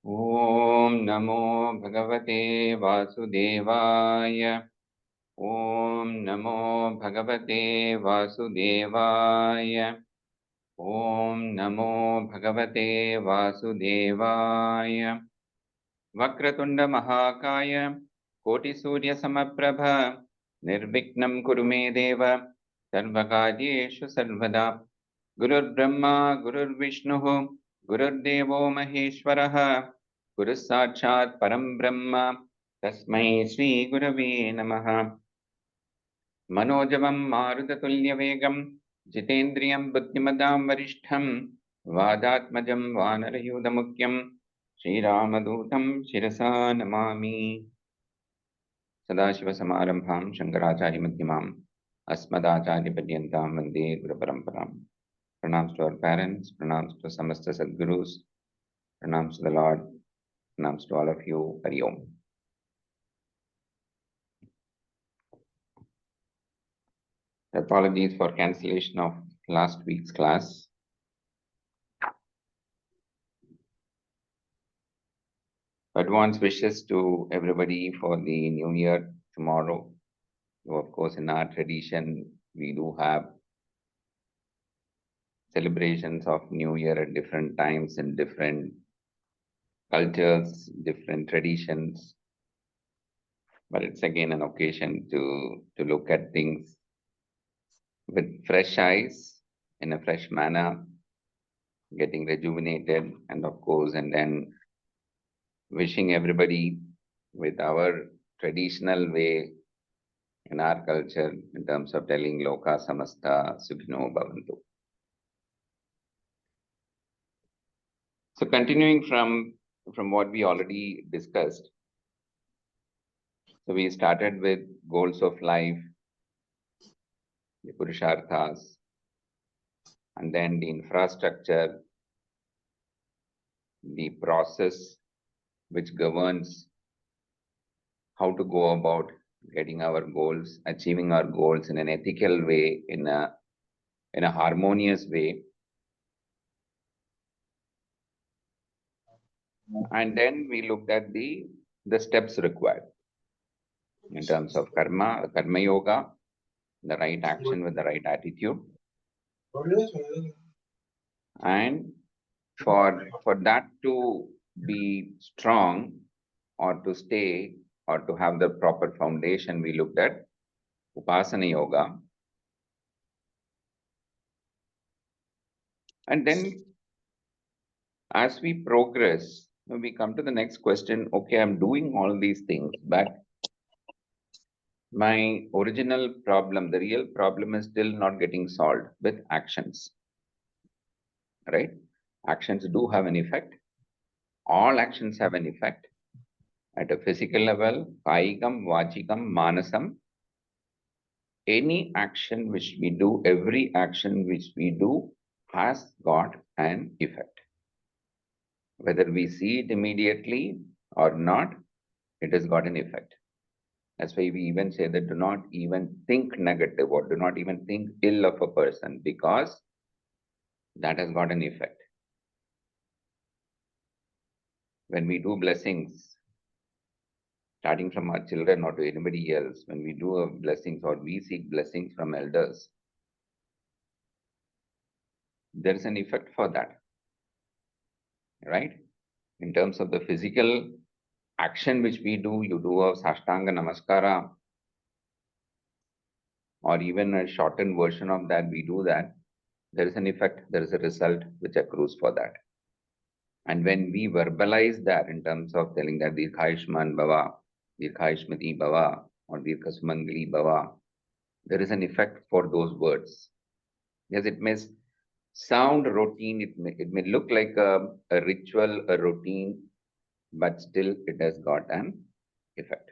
Om Namo Bhagavate Vasudevaya. Om Namo Bhagavate Vasudevaya. Om Namo Bhagavate Vasudevaya. Vakratunda Mahakaya Koti Surya Samaprabha Nirviknam Kurume Deva Sarvakaryeshu Sarvada Gurur Brahma Gurur Vishnuhu Gurur Devo Maheshwaraha Guru Sakshat Param Brahma Tasmai Shri Gurave Namaha Manojavam Marutulya Vegam Jitendriyam Buddhimadam Varishtham Vadatmajam Vanarayudamukyam Shri Ramadutam Shirasa Namami Sadashiva Samarambham Shankaracharya Madhyamam Asmadacharya Padyantam Vande Guru Paramparam. Pranams to our parents, pranams to Samasta Sadgurus, pranams to the Lord, pranams to all of you. Hari Om. Apologies for cancellation of last week's class. Advance wishes to everybody for the new year tomorrow. So of course, in our tradition, we do have celebrations of New Year at different times in different cultures, different traditions. But it's again an occasion to look at things with fresh eyes, in a fresh manner, getting rejuvenated, and of course, and then wishing everybody with our traditional way in our culture in terms of telling Loka Samasta Sukhino Bhavantu. So continuing from what we already discussed, so we started with goals of life, the Purusharthas, and then the infrastructure, the process which governs how to go about getting our goals, achieving our goals in an ethical way, in a harmonious way. And then we looked at the steps required in terms of karma yoga, the right action with the right attitude. And for that to be strong or to stay or to have the proper foundation, we looked at Upasana yoga. And then as we progress, we come to the next question. Okay, I'm doing all these things, but my original problem, the real problem, is still not getting solved with actions, right? Actions do have an effect. All actions have an effect at a physical level, kayikam, vachikam, manasam. Any action which we do, every action which we do has got an effect. Whether we see it immediately or not, it has got an effect. That's why we even say that do not even think negative or do not even think ill of a person, because that has got an effect. When we do blessings, starting from our children or to anybody else, when we do blessings or we seek blessings from elders, there is an effect for that, right? In terms of the physical action which we do, you do a Sashtanga Namaskara, or even a shortened version of that, we do that, there is an effect, there is a result which accrues for that. And when we verbalize that in terms of telling that Dirghayushman Bhava, Dirghayushmati Bhava, or Dirghasumangali Bhava, there is an effect for those words. Yes, it may sound routine, it may look like a ritual, a routine, but still it has got an effect.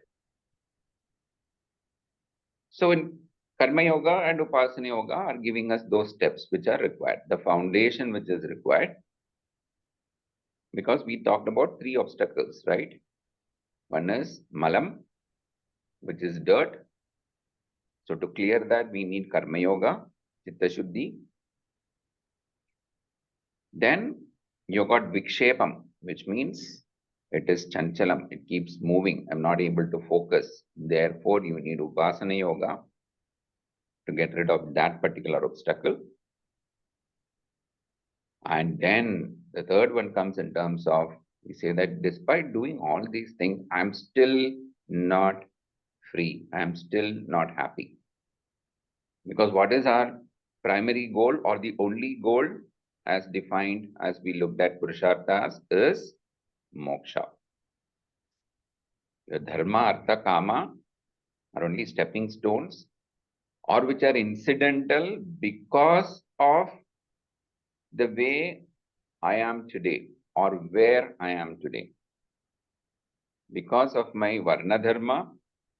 So in Karma Yoga and Upasana Yoga are giving us those steps which are required, the foundation which is required, because we talked about 3 obstacles, right? One is Malam, which is dirt. So to clear that, we need Karma Yoga, Chitta Shuddhi. Then you got Vikshepam, which means It is chanchalam. It keeps moving. I'm not able to focus. Therefore, you need upasana yoga to get rid of that particular obstacle. And then the third one comes in terms of, we say that despite doing all these things, I'm still not free. I'm still not happy. Because what is our primary goal or the only goal as defined as we looked at Purusharthas is moksha. The dharma, artha, kama are only stepping stones or which are incidental because of the way I am today or where I am today. Because of my varna dharma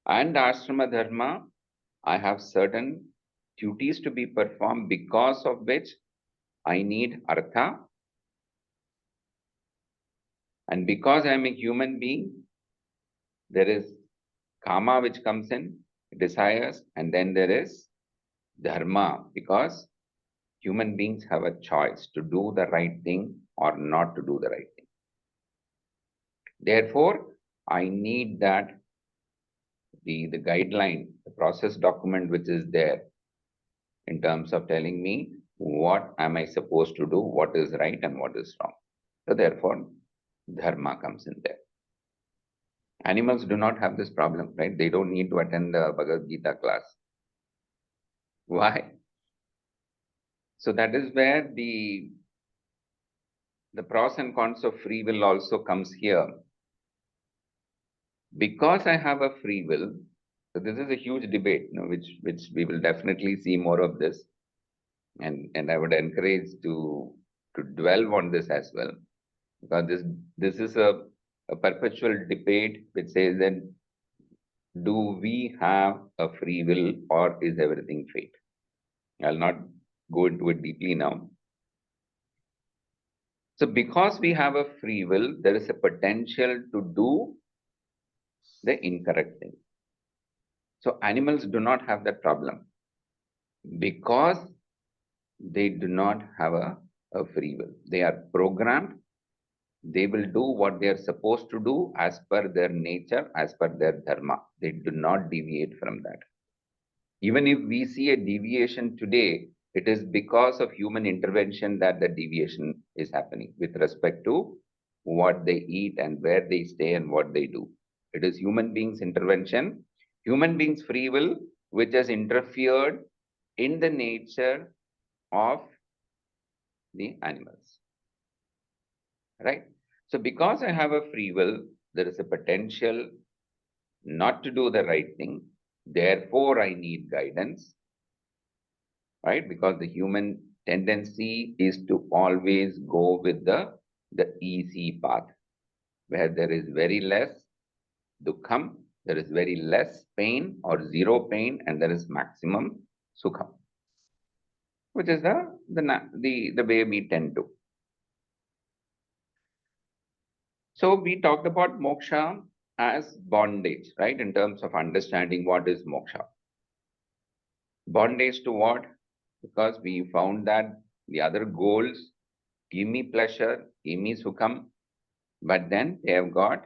and ashrama dharma, I have certain duties to be performed because of which I need artha. And because I am a human being, there is kama which comes in, desires, and then there is dharma because human beings have a choice to do the right thing or not to do the right thing. Therefore, I need that the guideline, the process document which is there in terms of telling me what am I supposed to do, what is right and what is wrong. So therefore, dharma comes in there. Animals do not have this problem, right? They don't need to attend the Bhagavad Gita class. Why? So that is where the pros and cons of free will also comes here. Because I have a free will, so this is a huge debate, which we will definitely see more of this. And I would encourage to dwell on this as well. Because this is a perpetual debate which says that do we have a free will or is everything fate? I'll not go into it deeply now. So because we have a free will, there is a potential to do the incorrect thing. So animals do not have that problem because they do not have a free will. They are programmed. They will do what they are supposed to do as per their nature, as per their dharma. They do not deviate from that. Even if we see a deviation today, it is because of human intervention that the deviation is happening with respect to what they eat and where they stay and what they do. It is human beings' intervention, human beings' free will, which has interfered in the nature of the animals. Right? So because I have a free will, there is a potential not to do the right thing. Therefore, I need guidance. Right? Because the human tendency is to always go with the easy path, where there is very less dukkham, there is very less pain or zero pain, and there is maximum sukham, which is the way we tend to. So we talked about moksha as bondage, right? In terms of understanding what is moksha. Bondage to what? Because we found that the other goals give me pleasure, give me sukham, but then they have got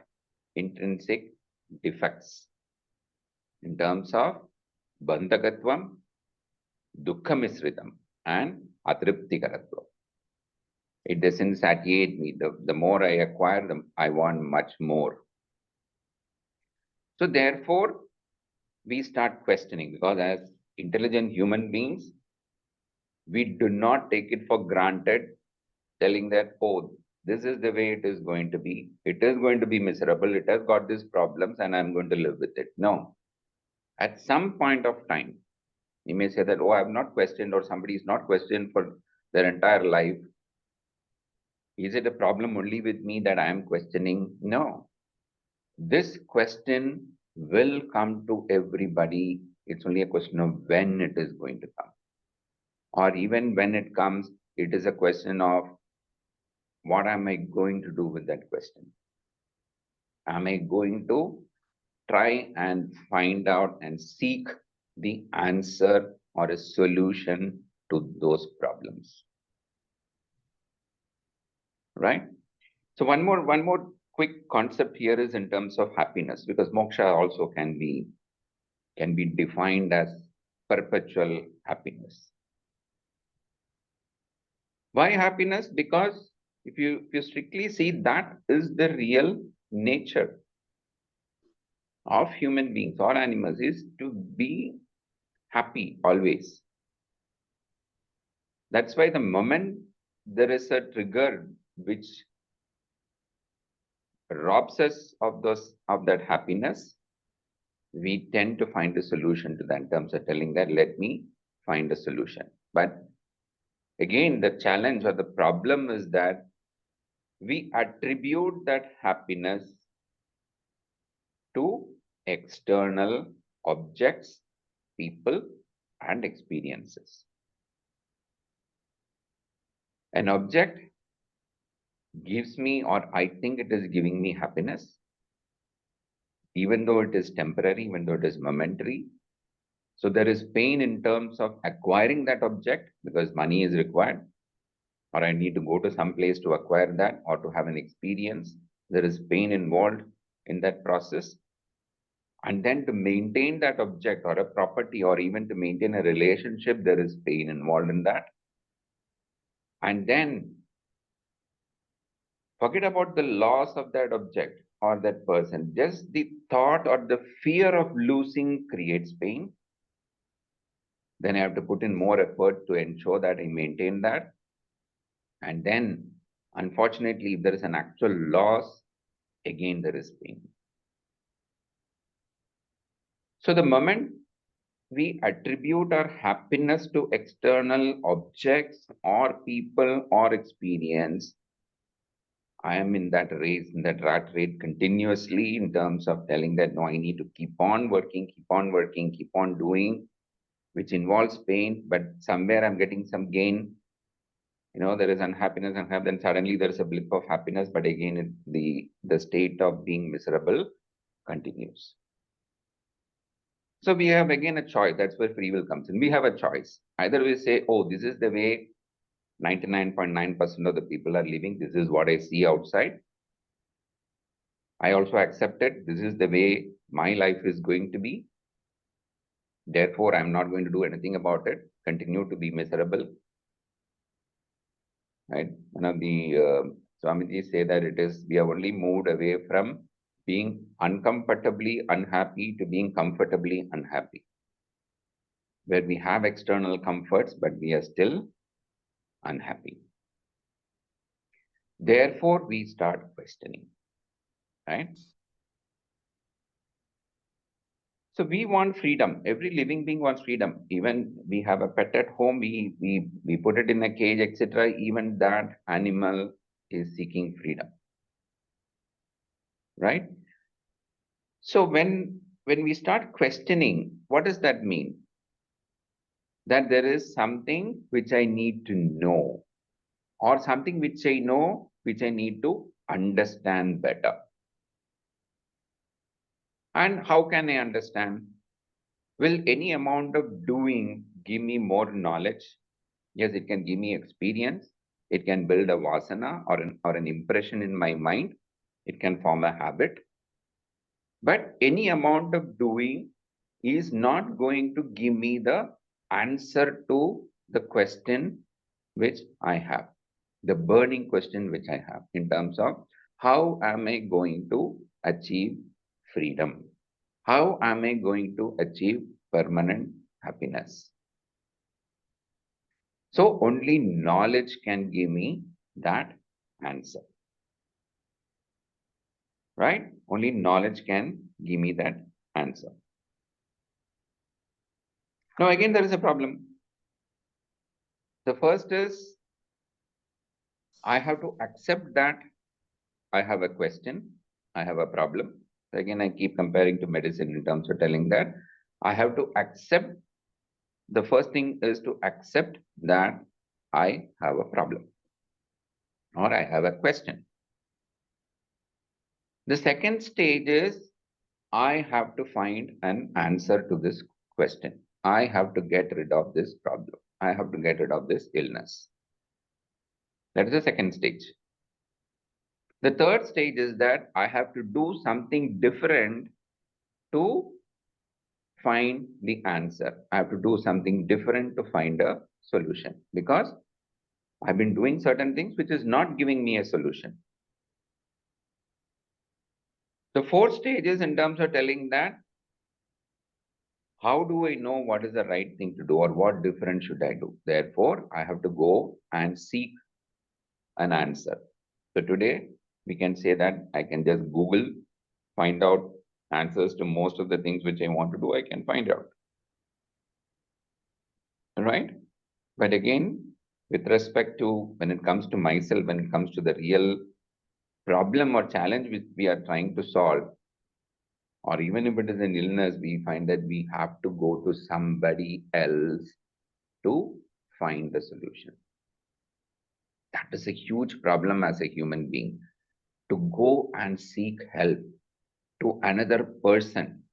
intrinsic defects in terms of bandhakatvam, dukkha-misritam, and atriptikaratvam. It doesn't satiate me. The more I acquire them, I want much more. So therefore, we start questioning, because as intelligent human beings, we do not take it for granted, telling that, oh, this is the way it is going to be. It is going to be miserable. It has got these problems and I'm going to live with it. No. At some point of time, you may say that, oh, I have not questioned, or somebody is not questioned for their entire life. Is it a problem only with me that I am questioning? No. This question will come to everybody. It's only a question of when it is going to come. Or even when it comes, it is a question of what am I going to do with that question? Am I going to try and find out and seek the answer or a solution to those problems? Right? So one more quick concept here is in terms of happiness, because moksha also can be defined as perpetual happiness. Why happiness? Because if you strictly see, that is the real nature of human beings or animals, is to be happy always. That's why the moment there is a trigger which robs us of that happiness, we tend to find a solution to that in terms of telling that, let me find a solution. But again, the challenge or the problem is that we attribute that happiness to external objects, people, and experiences. An object gives me, or I think it is giving me happiness, even though it is temporary, even though it is momentary. So there is pain in terms of acquiring that object because money is required, or I need to go to some place to acquire that or to have an experience. There is pain involved in that process. And then to maintain that object or a property, or even to maintain a relationship, there is pain involved in that. And then forget about the loss of that object or that person. Just the thought or the fear of losing creates pain. Then I have to put in more effort to ensure that I maintain that. And then, unfortunately, if there is an actual loss, again there is pain. So the moment we attribute our happiness to external objects or people or experience, I am in that race, in that rat race continuously in terms of telling that, no, I need to keep on working, keep on doing, which involves pain, but somewhere I'm getting some gain. There is unhappiness, and then suddenly there is a blip of happiness, but again, the state of being miserable continues. So we have again a choice. That's where free will comes in. We have a choice. Either we say, oh, this is the way 99.9% of the people are living. This is what I see outside. I also accept it. This is the way my life is going to be. Therefore, I'm not going to do anything about it. Continue to be miserable. Right? One of the Swamiji say that we have only moved away from being uncomfortably unhappy to being comfortably unhappy, where we have external comforts, but we are still unhappy. Therefore, we start questioning, right? So we want freedom. Every living being wants freedom. Even we have a pet at home, we put it in a cage, etc. Even that animal is seeking freedom, right? So when we start questioning, what does that mean? That there is something which I need to know, or something which I know, which I need to understand better. And how can I understand? Will any amount of doing give me more knowledge? Yes, it can give me experience. It can build a vasana or an impression in my mind. It can form a habit. But any amount of doing is not going to give me the answer to the question which I have, the burning question which I have in terms of how am I going to achieve freedom? How am I going to achieve permanent happiness? So only knowledge can give me that answer, right? Only knowledge can give me that answer. Now, again, there is a problem. The first is I have to accept that I have a question, I have a problem. Again, I keep comparing to medicine in terms of telling that I have to accept. The first thing is to accept that I have a problem or I have a question. The second stage is I have to find an answer to this question. I have to get rid of this problem. I have to get rid of this illness. That is the second stage. The third stage is that I have to do something different to find the answer. I have to do something different to find a solution because I've been doing certain things which is not giving me a solution. The fourth stage is in terms of telling that how do I know what is the right thing to do or what different should I do? Therefore, I have to go and seek an answer. So today we can say that I can just Google, find out answers to most of the things which I want to do, I can find out. Right? But again, with respect to when it comes to myself, when it comes to the real problem or challenge which we are trying to solve, or even if it is an illness, we find that we have to go to somebody else to find the solution. That is a huge problem as a human being, to go and seek help to another person.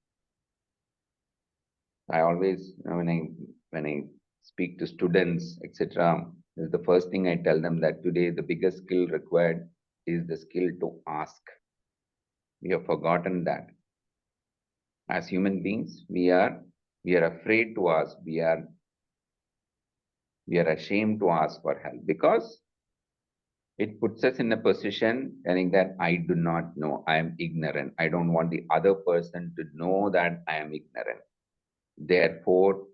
I always, when I speak to students, etc., the first thing I tell them that today the biggest skill required is the skill to ask. We have forgotten that. As human beings, we are afraid to ask. We are ashamed to ask for help because it puts us in a position telling that I do not know, I am ignorant. I don't want the other person to know that I am ignorant. Therefore,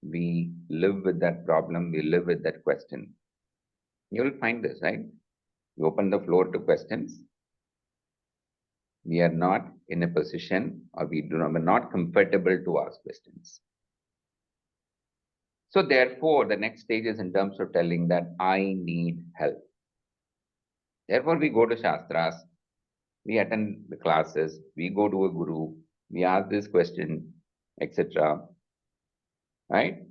we live with that problem, we live with that question. You will find this, right? You open the floor to questions. We are not in a position or we're not comfortable to ask questions. So therefore, the next stage is in terms of telling that I need help. Therefore, we go to Shastras, we attend the classes, we go to a guru, we ask this question, etc. Right?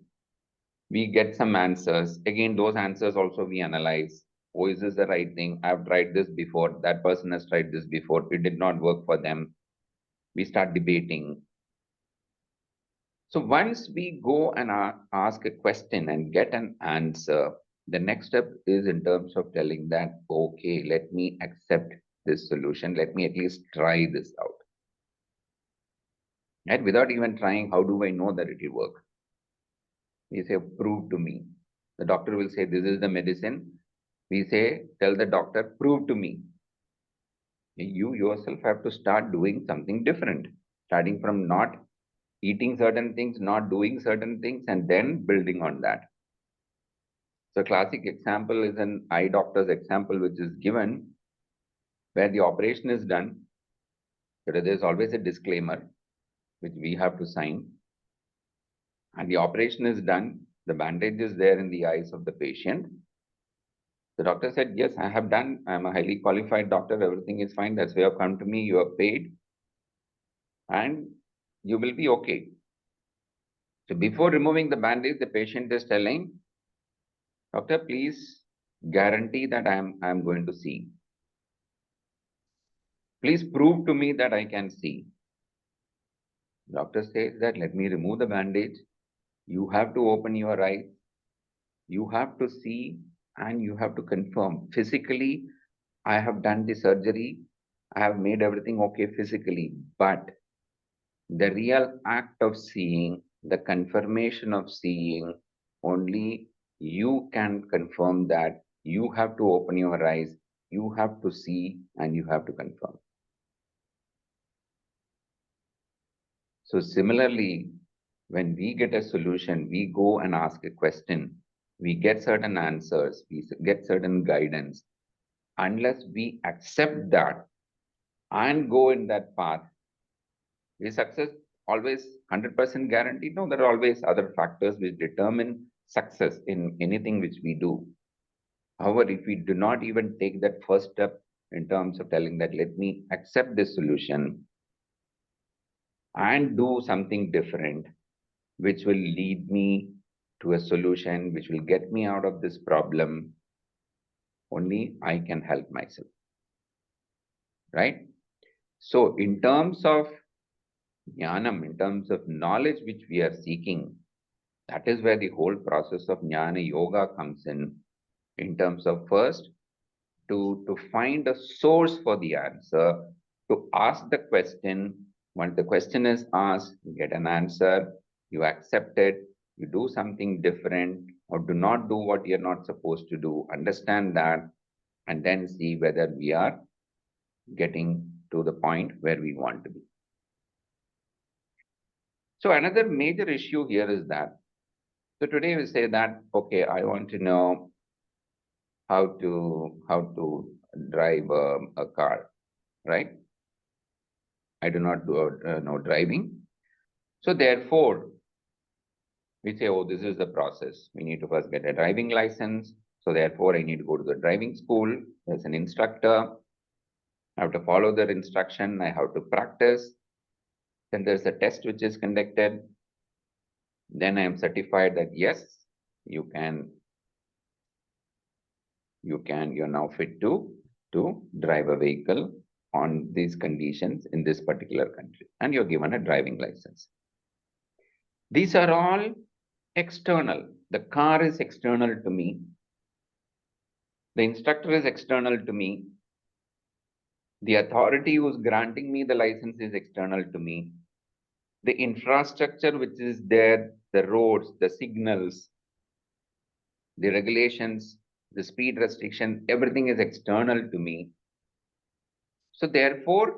We get some answers. Again, those answers also we analyze. Oh, is this the right thing? I've tried this before. That person has tried this before. It did not work for them. We start debating. So once we go and ask a question and get an answer, the next step is in terms of telling that, okay, let me accept this solution. Let me at least try this out. Right? Without even trying, how do I know that it will work? We say, prove to me. The doctor will say, this is the medicine. We say, tell the doctor, prove to me. You yourself have to start doing something different, starting from not eating certain things, not doing certain things, and then building on that. So classic example is an eye doctor's example, which is given where the operation is done. There is always a disclaimer, which we have to sign. And the operation is done. The bandage is there in the eyes of the patient. The doctor said, yes, I have done. I'm a highly qualified doctor. Everything is fine. That's why you have come to me. You are paid. And you will be okay. So before removing the bandage, the patient is telling, doctor, please guarantee that I am going to see. Please prove to me that I can see. Doctor says that let me remove the bandage. You have to open your eyes. You have to see and you have to confirm. Physically, I have done the surgery. I have made everything okay physically. But the real act of seeing, the confirmation of seeing, only you can confirm that. You have to open your eyes. You have to see and you have to confirm. So similarly, when we get a solution, we go and ask a question, we get certain answers, we get certain guidance. Unless we accept that and go in that path, is success always 100% guaranteed? No, there are always other factors which determine success in anything which we do. However, if we do not even take that first step in terms of telling that, let me accept this solution and do something different, which will lead me to a solution, which will get me out of this problem, only I can help myself. Right? So in terms of jnanam, in terms of knowledge which we are seeking, that is where the whole process of jnana yoga comes in terms of first to find a source for the answer, to ask the question. Once the question is asked, you get an answer, you accept it, you do something different, or do not do what you're not supposed to do. Understand that, and then see whether we are getting to the point where we want to be. So another major issue here is that, so today we say that, okay, I want to know how to drive a car, right? I do not know driving. So therefore, we say, oh, this is the process. We need to first get a driving license. So therefore, I need to go to the driving school. There's an instructor. I have to follow their instruction. I have to practice. Then there's a test which is conducted. Then I am certified that yes, you're now fit to drive a vehicle on these conditions in this particular country, and you're given a driving license. These are all external. The car is external to me. The instructor is external to me. The authority who's granting me the license is external to me. The infrastructure which is there, the roads, the signals, the regulations, the speed restriction, everything is external to me. So therefore,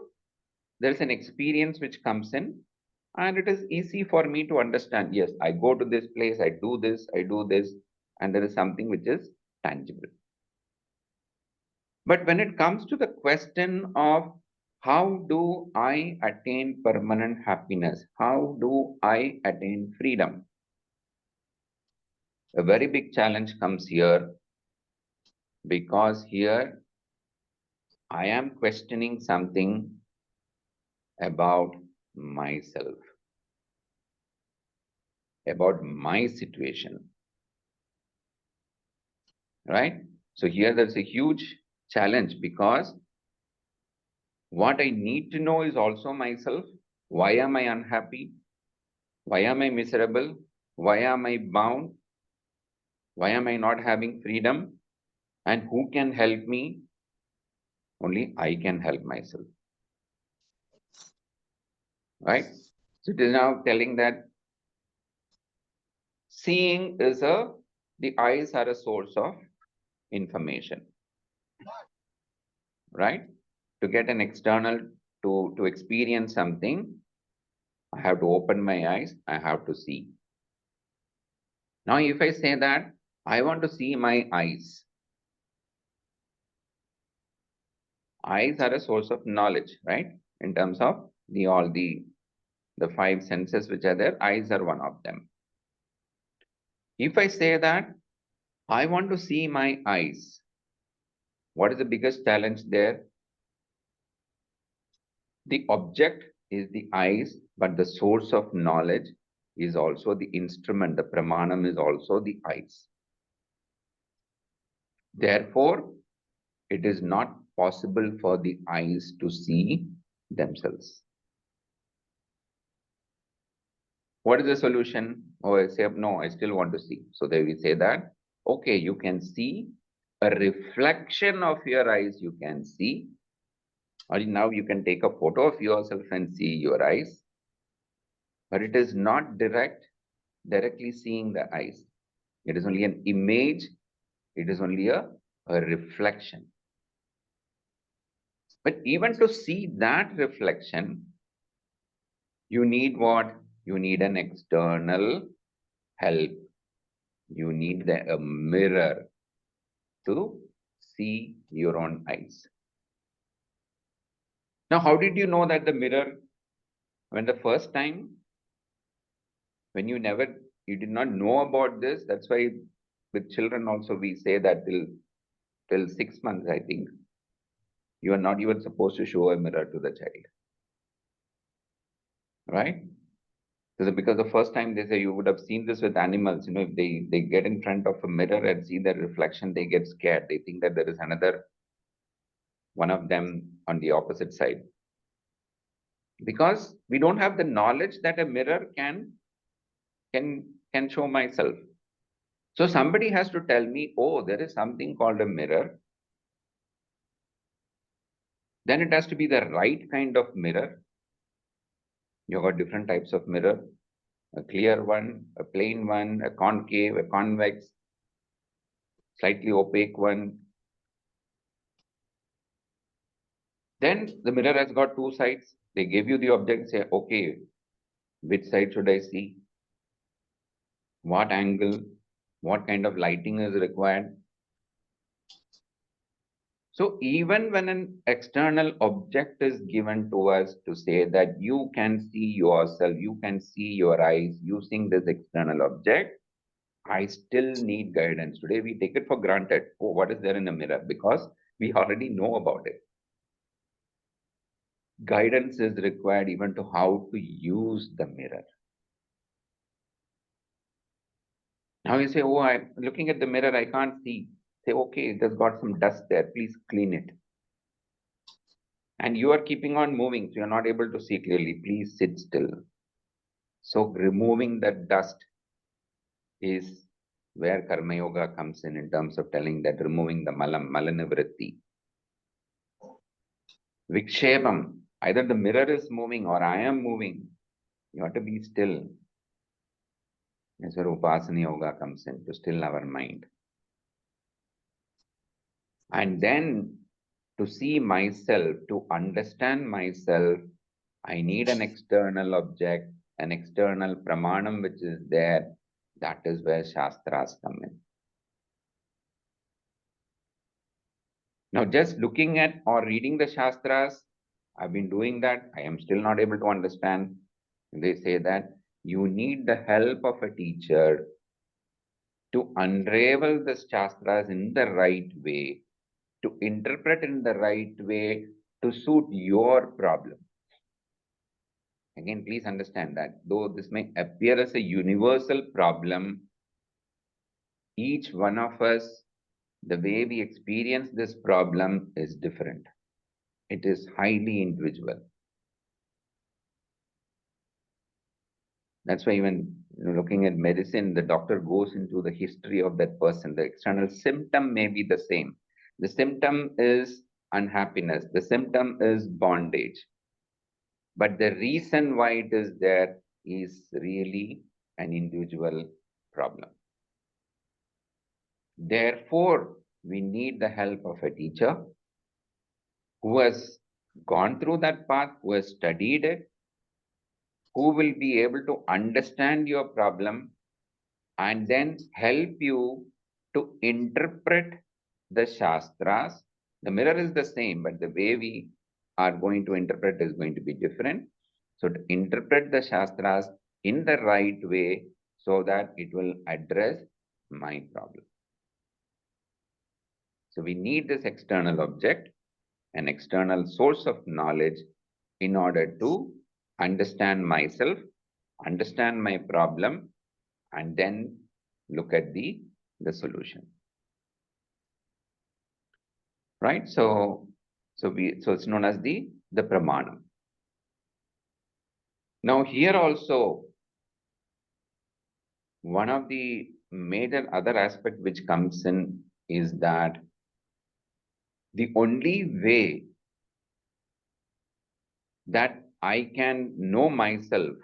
there's an experience which comes in, and it is easy for me to understand, yes, I go to this place, I do this, and there is something which is tangible. But when it comes to the question of how do I attain permanent happiness? How do I attain freedom? A very big challenge comes here, because here I am questioning something about myself, about my situation, right? So here there's a huge challenge, because what I need to know is also myself. Why am I unhappy? Why am I miserable? Why am I bound? Why am I not having freedom? And who can help me? Only I can help myself, right? So it is now telling that seeing is the eyes are a source of information, right? To get an external, to experience something, I have to open my eyes, I have to see. Now, if I say that I want to see my eyes, eyes are a source of knowledge, right? In terms of the five senses which are there, eyes are one of them. If I say that I want to see my eyes, what is the biggest challenge there? The object is the eyes, but the source of knowledge is also the instrument. The pramanam is also the eyes. Therefore, it is not possible for the eyes to see themselves. What is the solution? Oh, I say, no, I still want to see. So there we say that, okay, you can see a reflection of your eyes, you can see. Or now you can take a photo of yourself and see your eyes. But it is not directly seeing the eyes. It is only an image. It is only a reflection. But even to see that reflection, you need what? You need an external help. You need a mirror to see your own eyes. Now, how did you know that the mirror, when the first time, when you did not know about this? That's why with children also we say that till 6 months, I think, you are not even supposed to show a mirror to the child, right? Because the first time they say, you would have seen this with animals, if they get in front of a mirror and see their reflection, they get scared. They think that there is another one of them on the opposite side. Because we don't have the knowledge that a mirror can show myself. So somebody has to tell me, oh, there is something called a mirror. Then it has to be the right kind of mirror. You've got different types of mirror, a clear one, a plain one, a concave, a convex, slightly opaque one. Then the mirror has got two sides. They give you the object, say, okay, which side should I see? What angle? What kind of lighting is required? So even when an external object is given to us to say that you can see yourself, you can see your eyes using this external object, I still need guidance. Today we take it for granted. Oh, what is there in a mirror? Because we already know about it. Guidance is required even to how to use the mirror. Now you say, oh, I'm looking at the mirror, I can't see. Say, okay, it has got some dust there, please clean it. And you are keeping on moving, so you're not able to see clearly. Please sit still. So removing that dust is where Karma Yoga comes in terms of telling that removing the malanivritti. Vikshepam, either the mirror is moving or I am moving. You have to be still. That's where Upasana Yoga comes in, to still our mind. And then to see myself, to understand myself, I need an external object, an external pramanam which is there. That is where Shastras come in. Now, just looking at or reading the Shastras, I've been doing that. I am still not able to understand. They say that you need the help of a teacher to unravel the Shastras in the right way, to interpret in the right way, to suit your problem. Again, please understand that though this may appear as a universal problem, each one of us, the way we experience this problem is different. It is highly individual. That's why even looking at medicine, the doctor goes into the history of that person. The external symptom may be the same. The symptom is unhappiness. The symptom is bondage. But the reason why it is there is really an individual problem. Therefore, we need the help of a teacher who has gone through that path, who has studied it, who will be able to understand your problem and then help you to interpret the Shastras. The mirror is the same, but the way we are going to interpret is going to be different. So to interpret the Shastras in the right way so that it will address my problem. So we need this external object, an external source of knowledge in order to understand myself, understand my problem, and then look at the solution. Right? So it's known as the pramanam. Now here also, one of the major other aspect which comes in is that the only way that I can know myself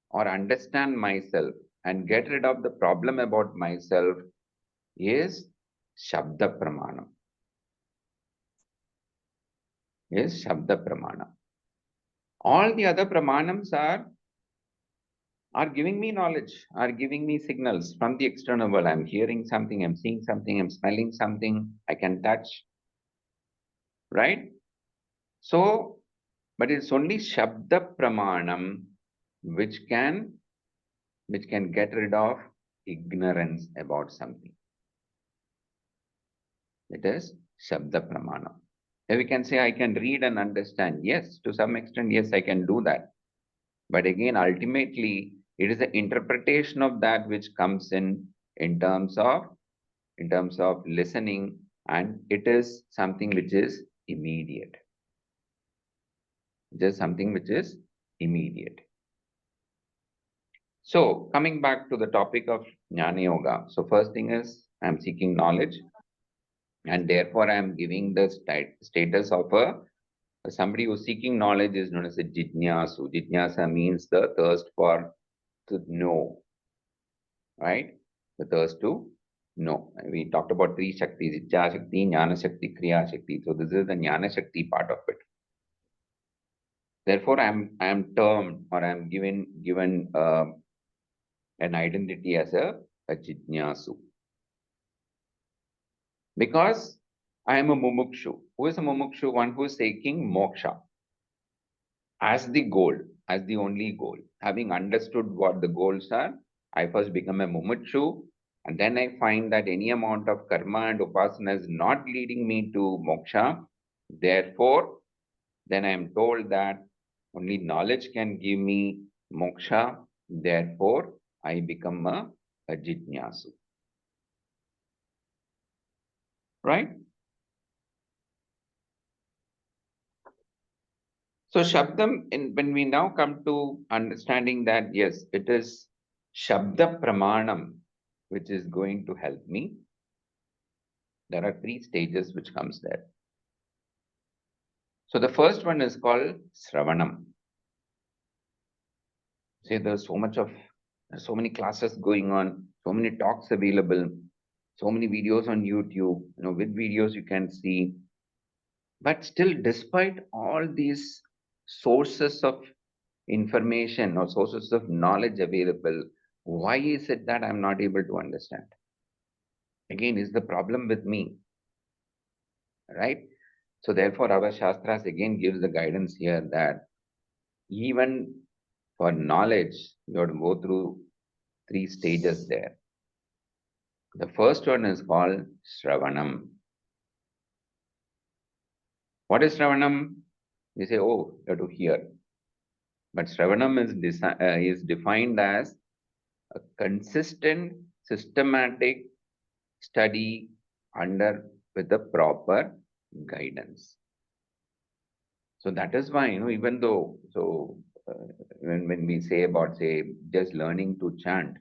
or understand myself and get rid of the problem about myself is Shabda Pramanam. Is Shabda Pramanam. All the other Pramanams are giving me knowledge, are giving me signals from the external world. I'm hearing something, I'm seeing something, I'm smelling something, I can touch. Right? So, but it's only Shabda Pramanam which can get rid of ignorance about something. It is Shabda Pramana. We can say I can read and understand. Yes, to some extent, yes, I can do that. But again, ultimately, it is the interpretation of that which comes in terms of listening, and it is something which is immediate. Just something which is immediate. So coming back to the topic of Jnana Yoga. So first thing is I'm seeking knowledge, and therefore I am giving the status of a somebody who's seeking knowledge is known as a jitnyasu. Jitnyasa means the thirst for to know, right? The thirst to know. We talked about three shaktis: Ichcha Shakti, Jnana Shakti, Kriya Shakti. So this is the Jnana Shakti part of it. Therefore, I am termed, or I am given an identity as a jitnyasu, because I am a mumukshu. Who is a mumukshu? One who is seeking moksha as the goal, as the only goal. Having understood what the goals are, I first become a mumukshu, and then I find that any amount of karma and upasana is not leading me to moksha. Therefore, then I am told that only knowledge can give me moksha. Therefore, I become a jitnyasu. Right? So Shabdam, when we now come to understanding that, yes, it is Shabda Pramanam which is going to help me. There are three stages which comes there. So the first one is called Sravanam. See, there's so many classes going on, so many talks available, so many videos on YouTube, with videos you can see. But still, despite all these sources of information or sources of knowledge available, why is it that I'm not able to understand? Again, is the problem with me, right? So therefore, our Shastras again gives the guidance here that even for knowledge, you have to go through three stages there. The first one is called Shravanam. What is Shravanam? We say, oh, you have to hear. But Shravanam is defined as a consistent, systematic study under with the proper guidance. So that is why, even though, when we say about, say, just learning to chant,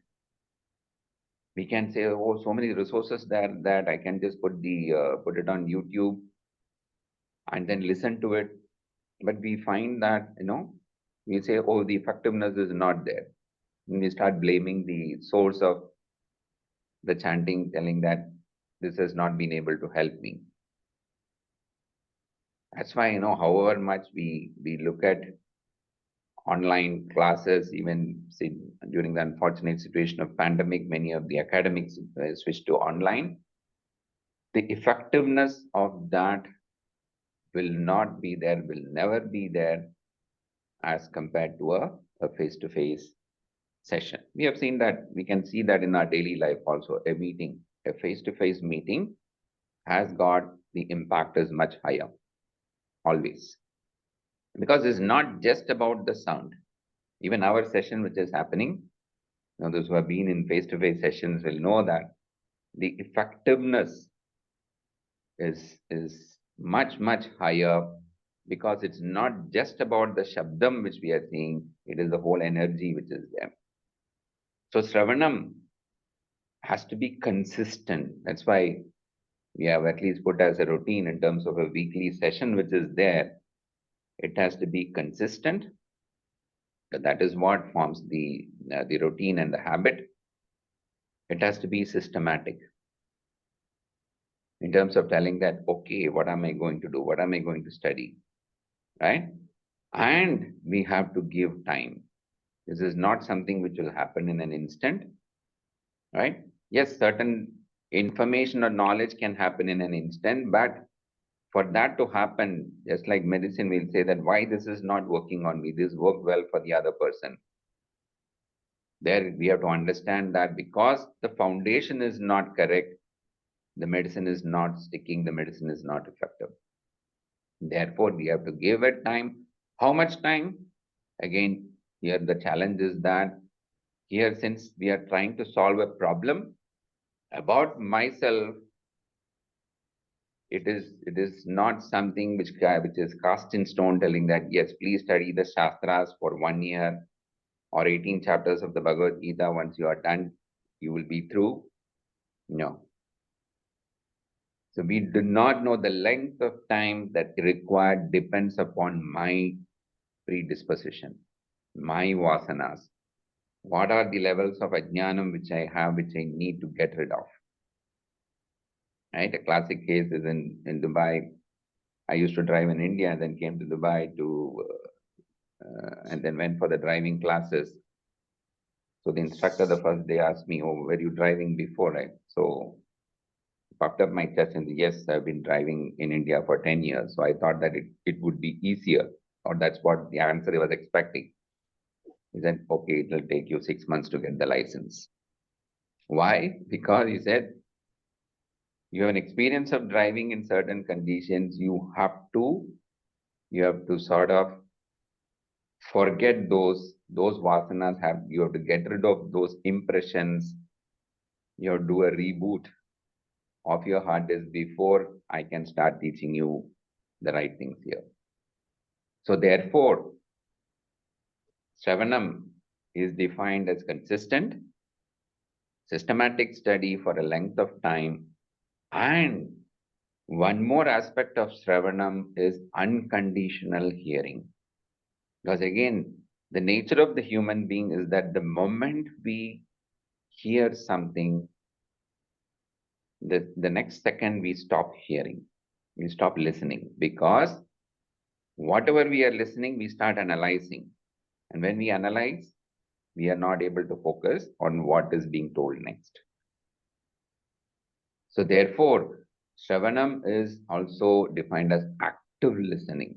we can say, oh, so many resources there that I can just put it on YouTube and then listen to it. But we find that, we say, oh, the effectiveness is not there. And we start blaming the source of the chanting, telling that this has not been able to help me. That's why, however much we look at online classes, even during the unfortunate situation of pandemic, many of the academics switched to online. The effectiveness of that will not be there, will never be there as compared to a face-to-face session. We have seen that, we can see that in our daily life also. A meeting, a face-to-face meeting has got the impact is much higher, always. Because it's not just about the sound. Even our session which is happening, those who have been in face-to-face sessions will know that the effectiveness is much, much higher, because it's not just about the Shabdam which we are seeing, it is the whole energy which is there. So Sravanam has to be consistent. That's why we have at least put as a routine in terms of a weekly session which is there. It has to be consistent. That is what forms the routine and the habit. It has to be systematic in terms of telling that, okay, what am I going to do? What am I going to study? Right? And we have to give time. This is not something which will happen in an instant. Right? Yes, certain information or knowledge can happen in an instant, but for that to happen, just like medicine will say that why this is not working on me, this worked well for the other person. There we have to understand that because the foundation is not correct, the medicine is not sticking, the medicine is not effective. Therefore, we have to give it time. How much time? Again, here the challenge is that here, since we are trying to solve a problem about myself, it is not something which is cast in stone, telling that yes, please study the Shastras for 1 year or 18 chapters of the Bhagavad Gita. Once you are done, you will be through. No. So we do not know the length of time that required depends upon my predisposition, my vasanas. What are the levels of ajnanam which I have, which I need to get rid of? Right? A classic case is in Dubai. I used to drive in India and then came to Dubai and then went for the driving classes. So the instructor the first day asked me, "Oh, were you driving before?" Right? So puffed up my chest and said, "Yes, I've been driving in India for 10 years." So I thought that it would be easier, or that's what the answer I was expecting. He said, "Okay, it will take you 6 months to get the license." Why? Because he said, you have an experience of driving in certain conditions, you have to sort of forget those vasanas, you have to get rid of those impressions, you have to do a reboot of your hard disk before I can start teaching you the right things here. So therefore, Shravanam is defined as consistent, systematic study for a length of time. And one more aspect of Shravanam is unconditional hearing. Because again, the nature of the human being is that the moment we hear something, the next second we stop hearing, we stop listening, because whatever we are listening, we start analyzing. And when we analyze, we are not able to focus on what is being told next. So therefore, Shravanam is also defined as active listening.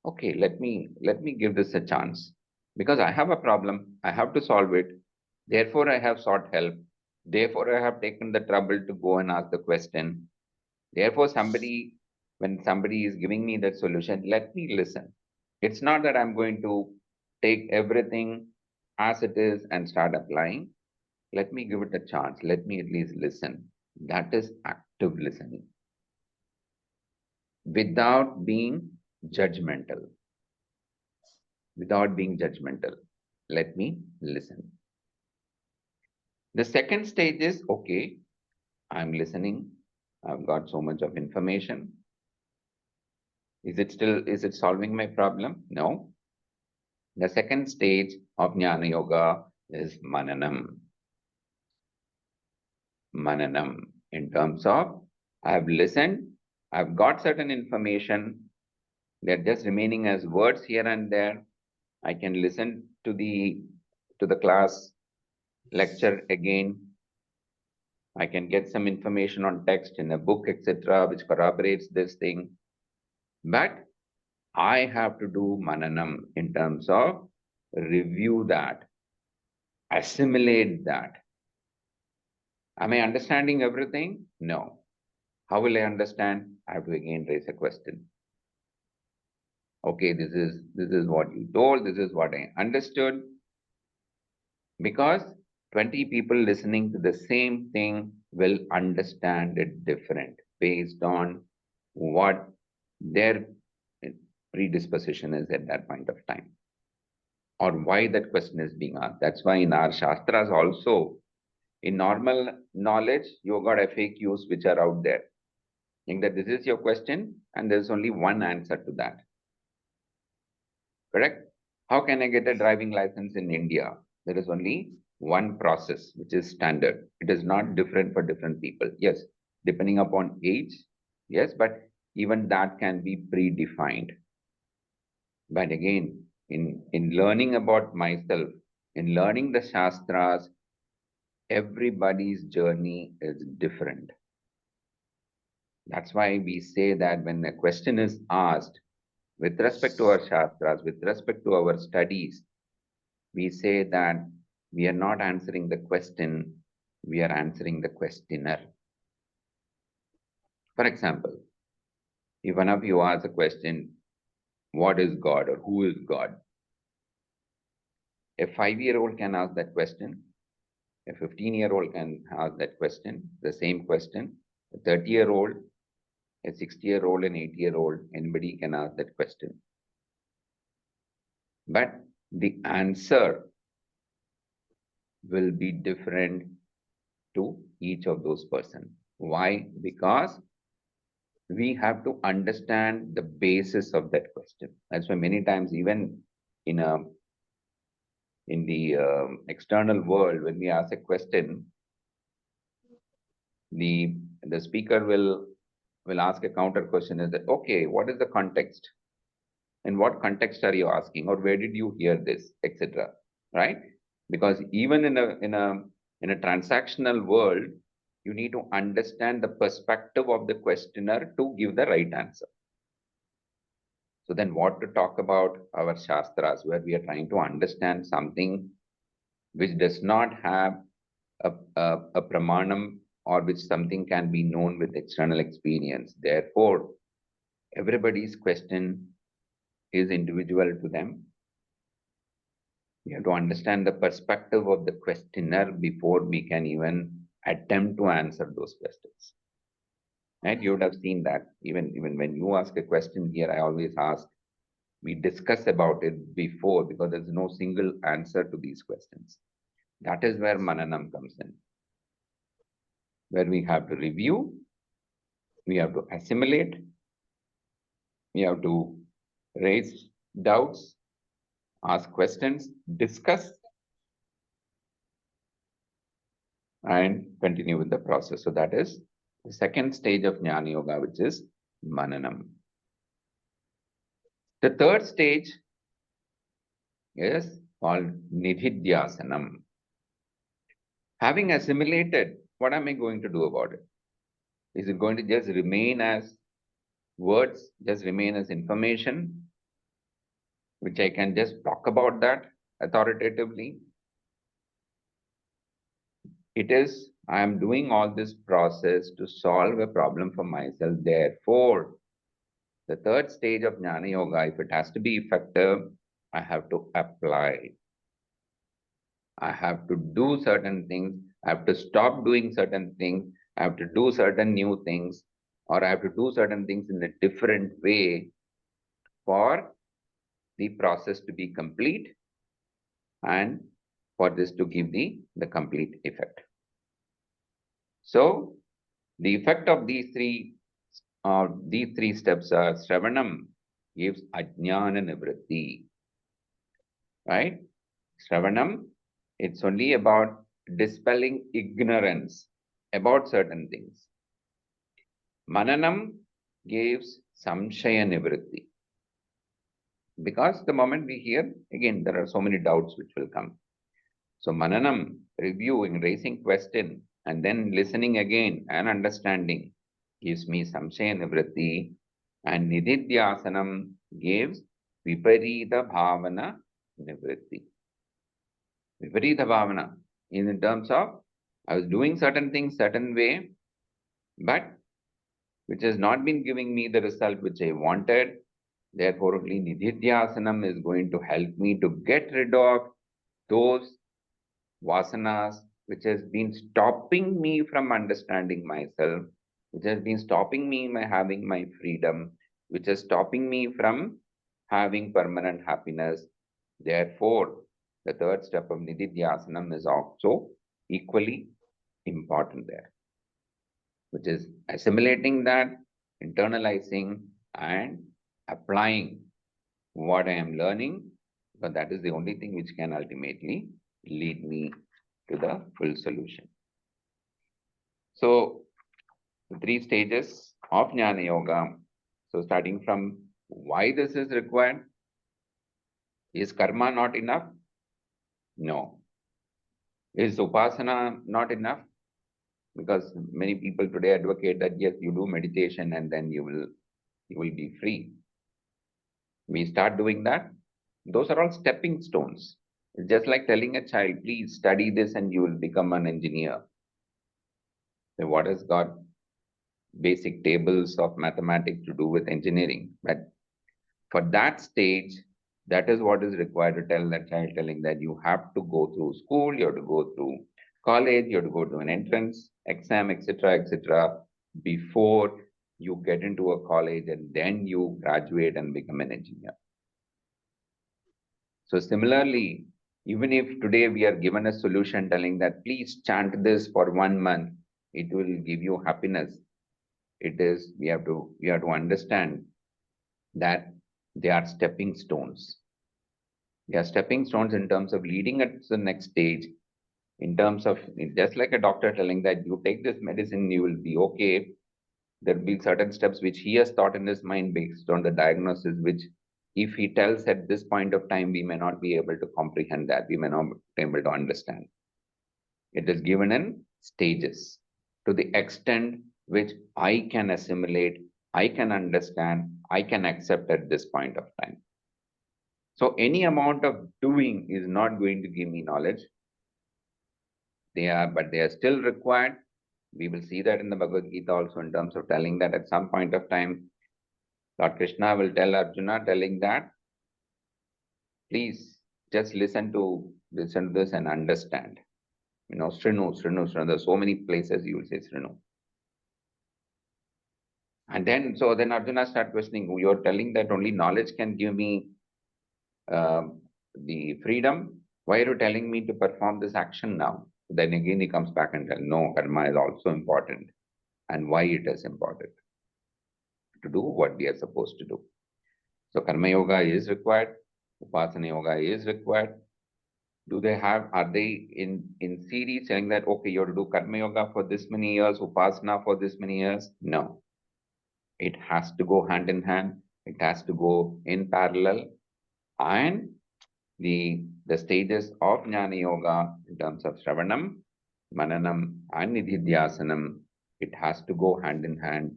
Okay, let me give this a chance, because I have a problem, I have to solve it. Therefore, I have sought help. Therefore, I have taken the trouble to go and ask the question. Therefore, when somebody is giving me that solution, let me listen. It's not that I'm going to take everything as it is and start applying. Let me give it a chance. Let me at least listen. That is active listening without being judgmental. Without being judgmental. Let me listen. The second stage is, okay, I'm listening. I've got so much of information. Is it solving my problem? No. The second stage of Jnana Yoga is Mananam. Mananam, in terms of, I have listened, I've got certain information, they're just remaining as words here and there. I can listen to the class lecture again. I can get some information on text in a book, etc., which corroborates this thing. But I have to do mananam in terms of review that, assimilate that. Am I understanding everything? No. How will I understand? I have to again raise a question. Okay, this is what you told, this is what I understood. Because 20 people listening to the same thing will understand it different based on what their predisposition is at that point of time, or why that question is being asked. That's why in our Shastras also, in normal knowledge, you've got FAQs which are out there. Saying that this is your question and there's only one answer to that. Correct? How can I get a driving license in India? There is only one process, which is standard. It is not different for different people. Yes, depending upon age, yes, but even that can be predefined. But again, in learning about myself, in learning the Shastras, everybody's journey is different. That's why we say that when a question is asked, with respect to our Shastras, with respect to our studies, we say that we are not answering the question, we are answering the questioner. For example, if one of you asks a question, what is God or who is God? A 5-year-old can ask that question. A 15-year-old can ask that question, the same question. A 30-year-old, a 60-year-old, an 80-year-old, anybody can ask that question. But the answer will be different to each of those persons. Why? Because we have to understand the basis of that question. That's why many times, even in the external world, when we ask a question, the speaker will ask a counter question: is that okay? What is the context? In what context are you asking, or where did you hear this, etc. Right? Because even in a transactional world, you need to understand the perspective of the questioner to give the right answer. So then what to talk about our Shastras, where we are trying to understand something which does not have a pramanam, or which something can be known with external experience. Therefore, everybody's question is individual to them. We have to understand the perspective of the questioner before we can even attempt to answer those questions. Right? You would have seen that even when you ask a question here, I always ask, we discuss about it before, because there's no single answer to these questions. That is where Mananam comes in, where we have to review, we have to assimilate, we have to raise doubts, ask questions, discuss, and continue with the process. So that is the second stage of Jnana Yoga, which is Mananam. The third stage is called Nididhyasanam. Having assimilated, what am I going to do about it? Is it going to just remain as words, just remain as information, which I can just talk about that authoritatively? It is, I am doing all this process to solve a problem for myself. Therefore, the third stage of Jnana Yoga, if it has to be effective, I have to apply. I have to do certain things. I have to stop doing certain things. I have to do certain new things, or I have to do certain things in a different way for the process to be complete and for this to give the complete effect. So the effect of these three steps are: Shravanam gives ajnana nivritti. Right? Shravanam, it's only about dispelling ignorance about certain things. Mananam gives samshaya nivritti. Because the moment we hear, again, there are so many doubts which will come. So Mananam, reviewing, raising question, and then listening again and understanding gives me samshaya nivritti, and Nididhyasanam gives viparita bhavana nivritti. Viparita bhavana is in terms of, I was doing certain things certain way, but which has not been giving me the result which I wanted. Therefore, only Nididhyasanam is going to help me to get rid of those vasanas which has been stopping me from understanding myself, which has been stopping me from having my freedom, which is stopping me from having permanent happiness. Therefore, the third step of Nididhyasanam is also equally important there, which is assimilating that, internalizing, and applying what I am learning, because that is the only thing which can ultimately lead me to the full solution. So, the three stages of Jnana Yoga. So, starting from why this is required. Is karma not enough? No. Is upasana not enough? Because many people today advocate that yes, you do meditation and then you will be free. We start doing that. Those are all stepping stones. It's just like telling a child, please study this and you will become an engineer. So what has got basic tables of mathematics to do with engineering? But for that stage, that is what is required to tell that child, telling that you have to go through school, you have to go through college, you have to go to an entrance exam, etc., before you get into a college and then you graduate and become an engineer. So similarly, even if today we are given a solution telling that please chant this for 1 month, it will give you happiness. we have to understand that they are stepping stones. They are stepping stones in terms of leading us to the next stage, in terms of, just like a doctor telling that you take this medicine, you will be okay. There will be certain steps which he has thought in his mind based on the diagnosis, which if he tells at this point of time, we may not be able to comprehend that, we may not be able to understand. It is given in stages to the extent which I can assimilate, I can understand, I can accept at this point of time. So any amount of doing is not going to give me knowledge. But they are still required. We will see that in the Bhagavad Gita also, in terms of telling that at some point of time, Lord Krishna will tell Arjuna, telling that, please just listen to this and understand. Srinu, Srinu, Srinu. There are so many places you will say Srinu. And then Arjuna start questioning, you're telling that only knowledge can give me the freedom. Why are you telling me to perform this action now? Then again he comes back and tells, no, karma is also important. And why it is important? To do what we are supposed to do. So karma yoga is required, upasana yoga is required. Are they in series saying that, okay, you have to do karma yoga for this many years, upasana for this many years? No. It has to go hand in hand. It has to go in parallel. And the stages of Jnana Yoga in terms of Shravanam, Mananam and Nididhyasanam, it has to go hand in hand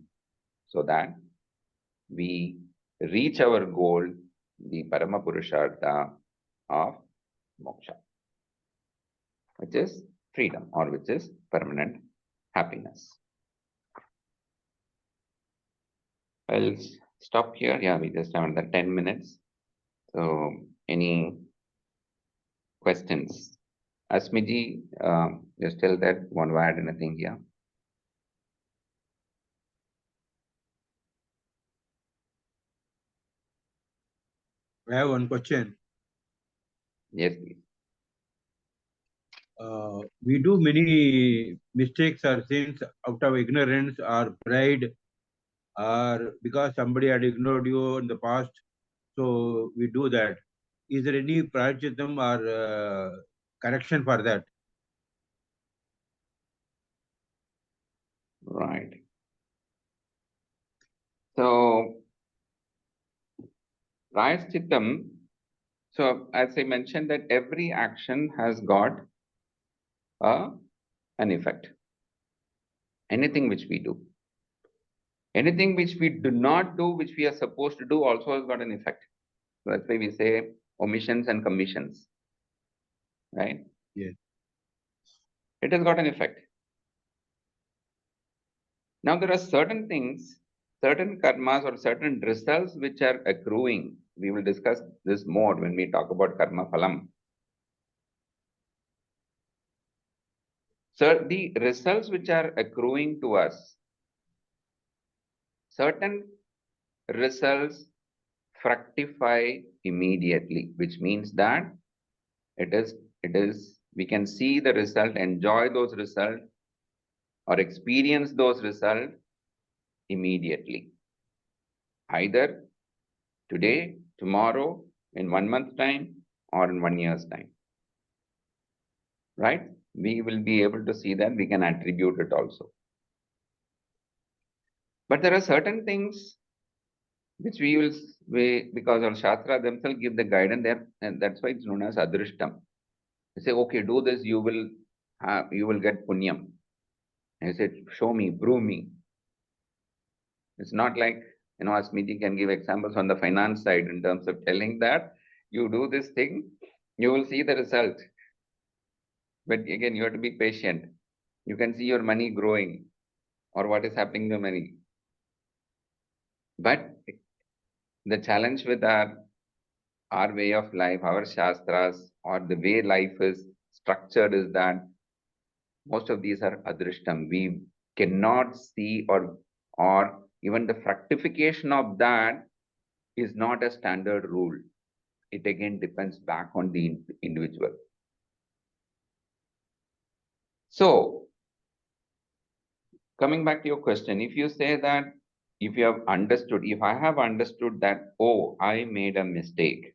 so that we reach our goal, the Parama Purushartha of Moksha, which is freedom or which is permanent happiness. I'll stop here. Yeah, we just have another 10 minutes. So, any questions? Asmiji, you're still there? Want to add anything here? I have one question. Yes, please. We do many mistakes or sins out of ignorance or pride, or because somebody had ignored you in the past. So we do that. Is there any prajnatam or correction for that? Right. So, Prayashchittam, so as I mentioned that every action has got an effect. Anything which we do. Anything which we do not do, which we are supposed to do, also has got an effect. So that's why we say omissions and commissions. Right? Yes. It has got an effect. Now there are certain things, certain karmas or certain results which are accruing. We will discuss this more when we talk about karma phalam. So the results which are accruing to us, certain results fructify immediately, which means that we can see the result, enjoy those results, or experience those results immediately. Either today, tomorrow, in 1 month's time, or in 1 year's time. Right? We will be able to see that, we can attribute it also. But there are certain things which because our Shastra themselves give the guidance there, and that's why it's known as Adrishtam. They say, okay, do this, you will get punyam. And he said, show me, prove me. It's not like, Asmiti can give examples on the finance side in terms of telling that you do this thing, you will see the result. But again, you have to be patient. You can see your money growing or what is happening to money. But the challenge with our way of life, our shastras, or the way life is structured is that most of these are adrishtam. We cannot see or even the fructification of that is not a standard rule. It again depends back on the individual. So, coming back to your question, if you say that, if you have understood, if I have understood that, oh, I made a mistake,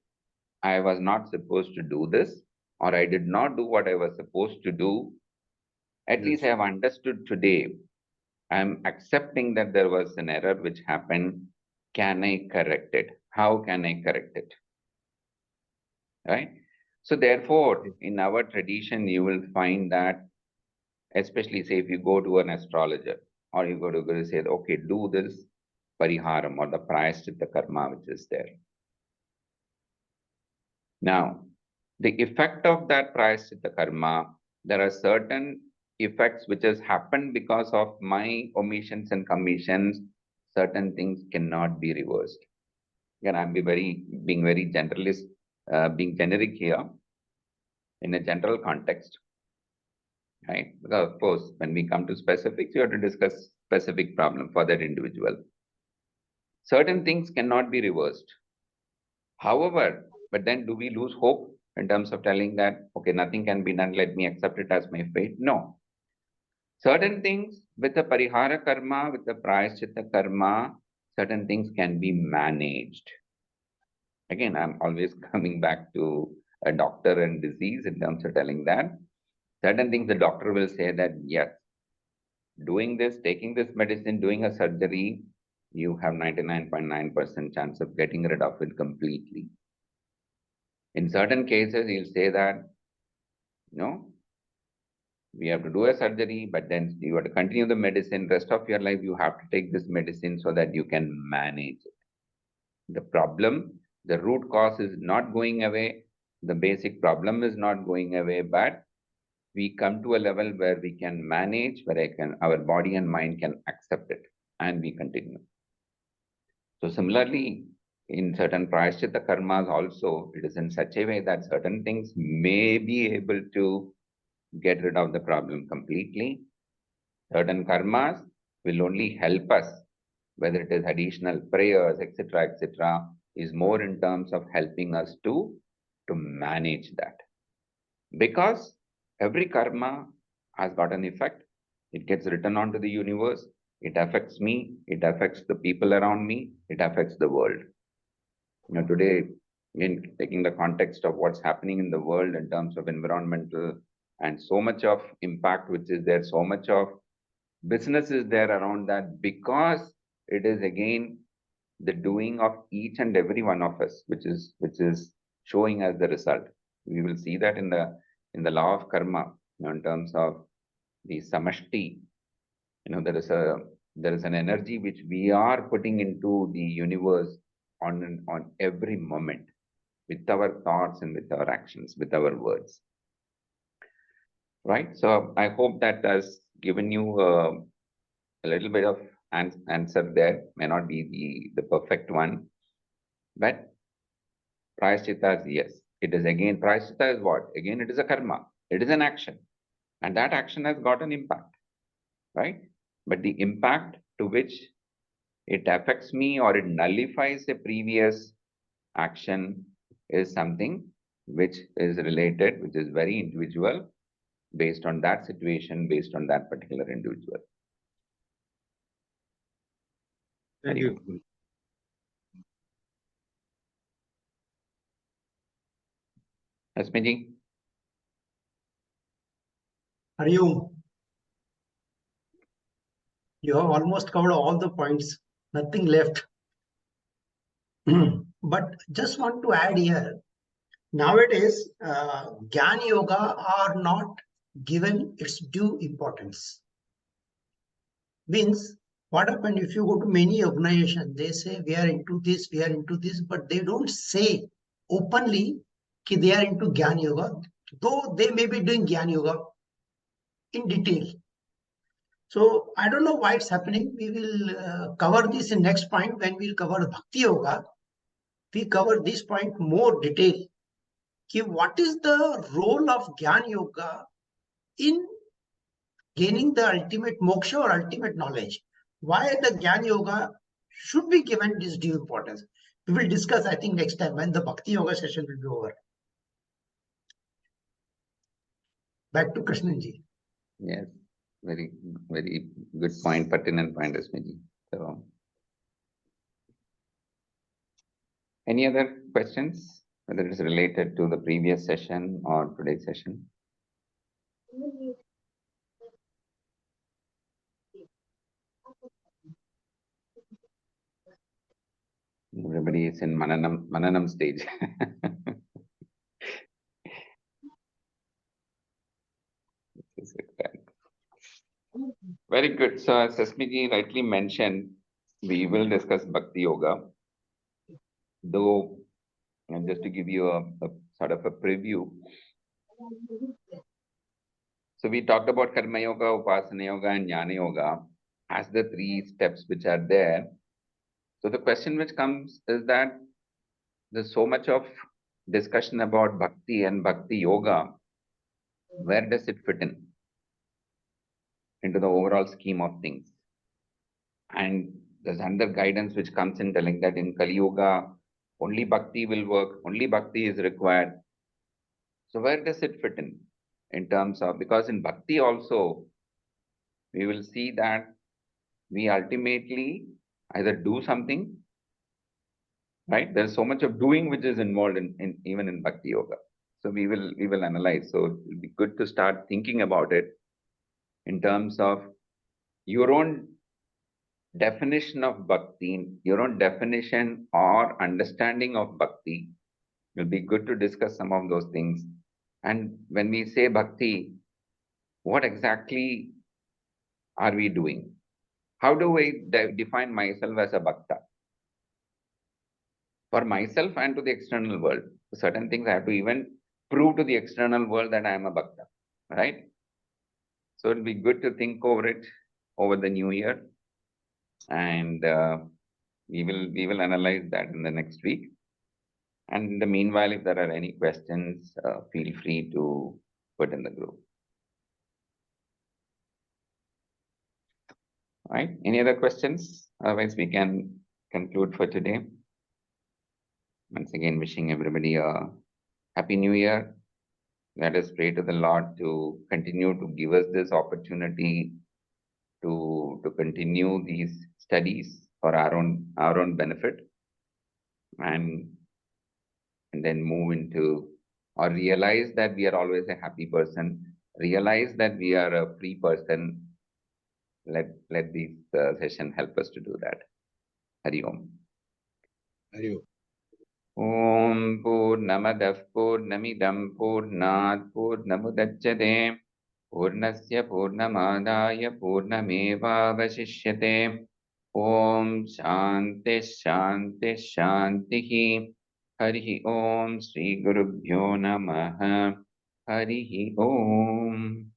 I was not supposed to do this, or I did not do what I was supposed to do, at least I have understood today. I'm accepting that there was an error which happened. Can I correct it? How can I correct it? Right? So therefore, in our tradition, you will find that, especially say if you go to an astrologer, or you go to say, okay, do this pariharam or the prayaschitta karma which is there. Now, the effect of that prayaschitta karma, there are certain effects which has happened because of my omissions and commissions. Certain things cannot be reversed. Again, I'm being very generalist, being generic here in a general context, right? Because of course, when we come to specifics, you have to discuss specific problem for that individual. Certain things cannot be reversed. However, but then do we lose hope in terms of telling that, okay, nothing can be done, let me accept it as my fate? No. Certain things with the parihara karma, with the prayaschitta karma, certain things can be managed. Again, I'm always coming back to a doctor and disease in terms of telling that certain things the doctor will say that, yes, doing this, taking this medicine, doing a surgery, you have 99.9% chance of getting rid of it completely. In certain cases, he'll say that, no, we have to do a surgery, but then you have to continue the medicine. Rest of your life, you have to take this medicine so that you can manage it. The problem, the root cause is not going away. The basic problem is not going away, but we come to a level where we can manage, where our body and mind can accept it, and we continue. So similarly, in certain prayaschitta karmas also, it is in such a way that certain things may be able to get rid of the problem completely. Certain karmas will only help us, whether it is additional prayers, etc., is more in terms of helping us to manage that. Because every karma has got an effect. It gets written onto the universe. It affects me. It affects the people around me. It affects the world. You know, today, in taking the context of what's happening in the world in terms of environmental and so much of impact which is there, so much of business is there around that, because it is again the doing of each and every one of us, which is showing as the result. We will see that in the law of karma, you know, in terms of the samashti. You know, there is an energy which we are putting into the universe on every moment, with our thoughts and with our actions, with our words. Right? So I hope that has given you a little bit of answer there. May not be the perfect one, but prayaschitta is yes. It is again, prayaschitta is what? Again, it is a karma. It is an action. And that action has got an impact, right? But the impact to which it affects me or it nullifies a previous action is something which is related, which is very individual, based on that situation, based on that particular individual. Thank you. Asmiji? Hariom, you have almost covered all the points, nothing left. But just want to add here, nowadays, Jnana Yoga are not given its due importance. Means, what happened if you go to many organizations, they say we are into this, but they don't say openly that they are into Jnana Yoga, though they may be doing Jnana Yoga in detail. So I don't know why it's happening. We will cover this in next point when we'll cover Bhakti Yoga. We cover this point more detail. What is the role of Jnana Yoga in gaining the ultimate moksha or ultimate knowledge? Why the Jnana Yoga should be given this due importance? We will discuss, I think, next time when the Bhakti Yoga session will be over. Back to Krishnanji. Yes. Very, very good point, pertinent point, Rasmiji. So, any other questions, whether it's related to the previous session or today's session? Everybody is in Mananam stage. Very good. So as Sasmiji rightly mentioned, we will discuss Bhakti Yoga. Though, and just to give you a sort of a preview. So we talked about Karma Yoga, Upasana Yoga, and Jnana Yoga as the three steps which are there. So the question which comes is that there's so much of discussion about Bhakti and Bhakti Yoga. Where does it fit in into the overall scheme of things? And there's another guidance which comes in telling that in Kali Yoga, only Bhakti will work, only Bhakti is required. So where does it fit in terms of, because in Bhakti also, we will see that we ultimately either do something, right? There's so much of doing which is involved in even in Bhakti Yoga. So we will analyze. So it'll be good to start thinking about it in terms of your own definition of Bhakti, your own definition or understanding of Bhakti. It will be good to discuss some of those things. And when we say Bhakti, what exactly are we doing? How do I define myself as a Bhakta? For myself and to the external world. Certain things I have to even prove to the external world that I am a Bhakta, right? So it'll be good to think over it over the new year. And we will analyze that in the next week. And in the meanwhile, if there are any questions, feel free to put in the group. All right, any other questions? Otherwise, we can conclude for today. Once again, wishing everybody a happy new year. Let us pray to the Lord to continue to give us this opportunity to continue these studies for our own benefit, and then move into or realize that we are always a happy person, realize that we are a free person. Let this session help us to do that. Hari Om. Hari Om. Om Purnamadah Purnamidam Purnat Purnamudachyate Purnasya Purnamadaya Purnamevavashishyate. Om Shanti Shanti Shantihi. Harihi Om Shri Gurubhyo Namaha. Harihi Om.